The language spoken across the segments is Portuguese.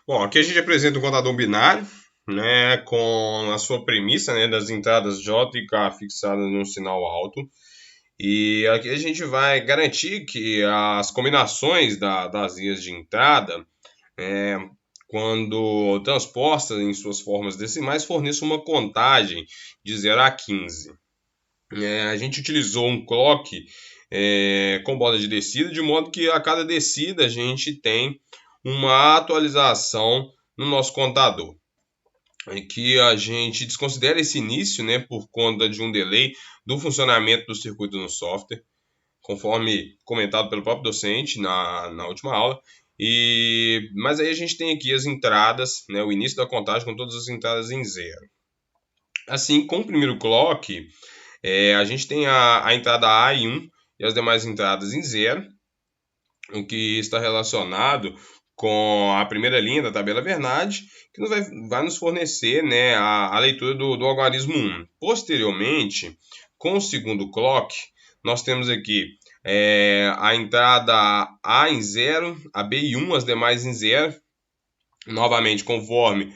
Bom, aqui a gente apresenta um contador binário, né, com a sua premissa, né, das entradas J e K fixadas num sinal alto. E aqui a gente vai garantir que as combinações das linhas de entrada, é, quando transpostas em suas formas decimais, forneçam uma contagem de 0 a 15. A gente utilizou um clock com borda de descida, de modo que a cada descida a gente tem uma atualização no nosso contador. Que a gente desconsidera esse início, né, por conta de um delay do funcionamento do circuito no software, conforme comentado pelo próprio docente na última aula. Mas aí a gente tem aqui as entradas, né, o início da contagem com todas as entradas em zero. Assim, com o primeiro clock, a gente tem a entrada A em 1 e as demais entradas em zero, o que está relacionado com a primeira linha da tabela Verdade, que vai nos fornecer, né, a leitura do algarismo 1. Posteriormente, com o segundo clock, nós temos aqui a entrada A em 0, a B em 1, as demais em 0, novamente conforme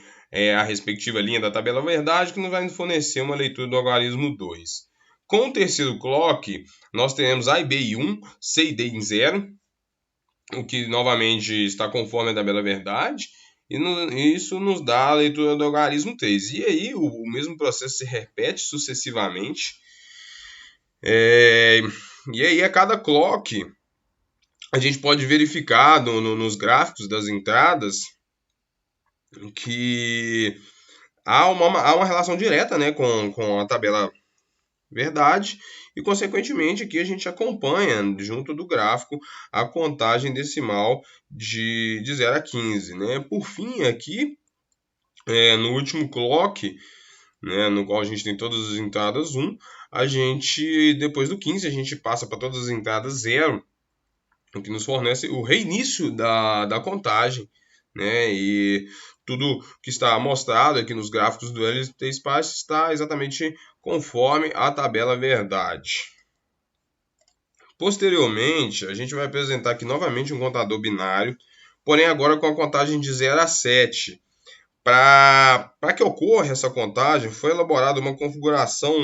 a respectiva linha da tabela Verdade, que nos vai nos fornecer uma leitura do algarismo 2. Com o terceiro clock, nós teremos A e B em 1, C e D em 0, o que novamente está conforme a tabela Verdade, e isso nos dá a leitura do algarismo 3. E aí o mesmo processo se repete sucessivamente. E aí a cada clock a gente pode verificar nos gráficos das entradas que há uma relação direta, né, com a tabela Verdade, e consequentemente aqui a gente acompanha junto do gráfico a contagem decimal de 0 a 15. Né? Por fim, aqui no último clock, né, no qual a gente tem todas as entradas 1, a gente, depois do 15, a gente passa para todas as entradas 0, o que nos fornece o reinício da contagem, né? E tudo que está mostrado aqui nos gráficos do LT Spice está exatamente conforme a tabela Verdade. Posteriormente, a gente vai apresentar aqui novamente um contador binário, porém agora com a contagem de 0 a 7. Para que ocorra essa contagem, foi elaborada uma configuração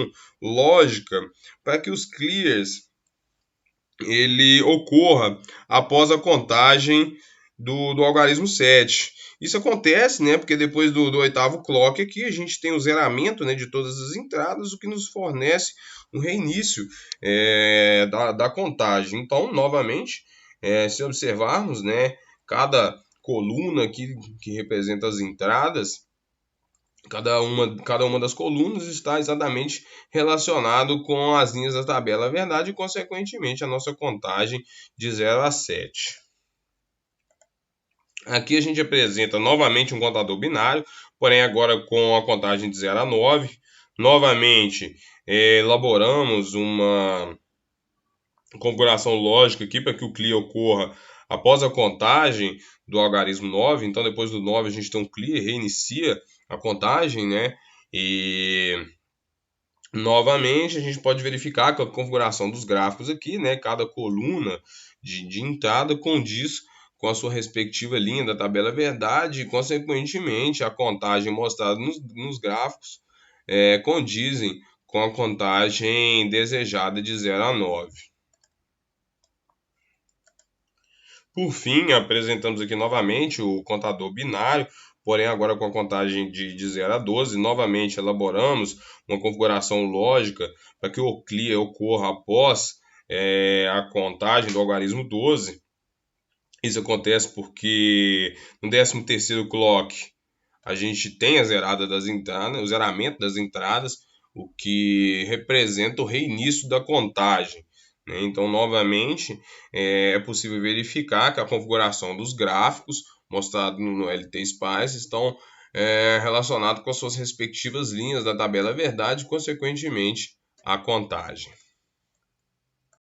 lógica para que os clears ele ocorra após a contagem do algarismo 7. Isso acontece, né, porque depois do oitavo clock aqui a gente tem o zeramento, né, de todas as entradas, o que nos fornece um reinício da contagem. Então, novamente, se observarmos, né, cada coluna aqui que representa as entradas, cada uma das colunas está exatamente relacionado com as linhas da tabela Verdade e, consequentemente, a nossa contagem de 0 a 7. Aqui a gente apresenta novamente um contador binário, porém agora com a contagem de 0 a 9. Novamente, elaboramos uma configuração lógica aqui para que o clear ocorra após a contagem do algarismo 9. Então, depois do 9, a gente tem um clear, reinicia a contagem, né? E novamente a gente pode verificar que a configuração dos gráficos aqui, né? Cada coluna de entrada condiz com a sua respectiva linha da tabela Verdade e, consequentemente, a contagem mostrada nos gráficos condizem com a contagem desejada de 0 a 9. Por fim, apresentamos aqui novamente o contador binário, porém agora com a contagem de 0 a 12. Novamente elaboramos uma configuração lógica para que o clear ocorra após a contagem do algarismo 12. Isso acontece porque no 13º clock a gente tem a zerada das entradas, o zeramento das entradas, o que representa o reinício da contagem. Então, novamente, é possível verificar que a configuração dos gráficos mostrados no LT Spice estão relacionados com as suas respectivas linhas da tabela Verdade e, consequentemente, a contagem.